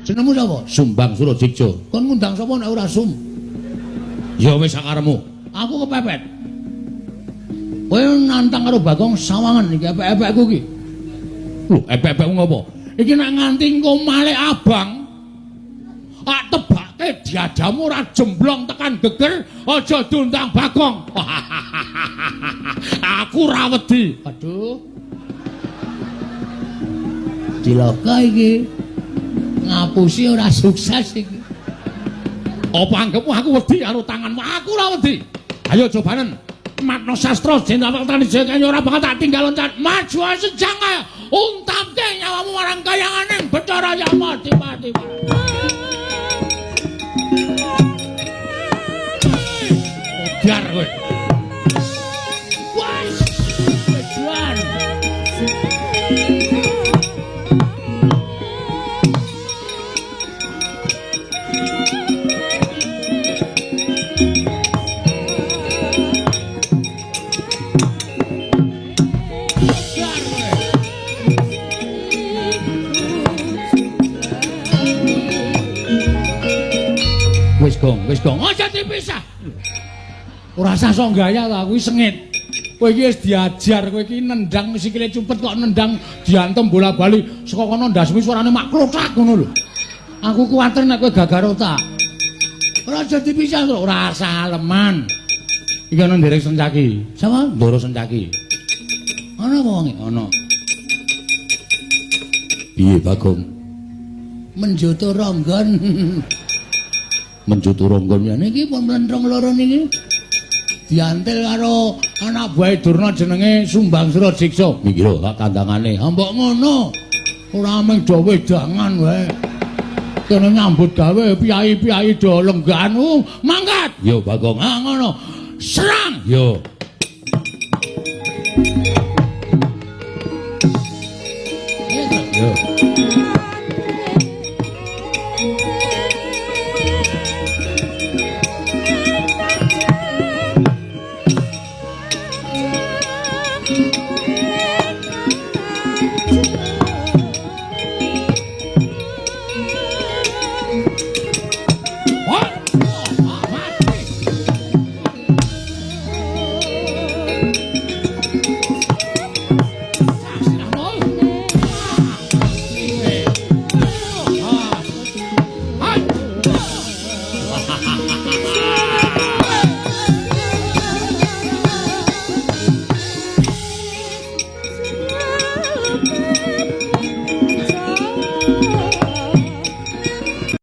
Jenengmu sapa? Sumbang Surajigja. Kon ngundang sapa nek ora sum? Ya wis sakaremu. Aku kepepet. Kowe nantang karo Bagong sawangan iki epek-epekku iki. Lho, epek-epekmu ngopo? Iki nek nganti engko malih abang. Tak tebake diadamu ora jemblong tekan geger aja diundang Bagong. Aku ra wedi. Aduh. Cilaka iki. Ngapusi ora sukses iki. Apa anggapmu aku wedi karo tanganmu? Aku ora wedi. Ayo cobanen. Matno sastra jenderal tani jaya ora bakal tak tinggal loncat. Maju sejang kaya untapke nyawamu marang kayanganing Bathara Yama mati. Biar kowe. Wes. Bejuan. Wis gong, aja dipisah. Ora usah sok gaya ta, kuwi sengit. Kowe iki wis diajar, kowe iki nendang sikile cupet kok nendang diantem bola-bali saka kono ndasmu suarane mak klotak ngono lho. Aku kuwatir nek kowe gagar otak. Ora aja dipisah kok, ora usah aleman. Iki ana nderek Sencaki. Sapa? Ndoro Sencaki. Ana apa wong? Ana. Piye Bagong? Menjoto ronggon. Menjutu ronggon ya niki pun mlentrong loro niki diantil karo anak buah Durna jenenge Sumbang Surajigja. Iki lho tak tandangane. Mbok ngono. Ora mung do wedangan wae. Kene nyambut gawe piyai-piyai do lenggan mangkat. Yo Bagong. Ha ngono. Serang. Yo.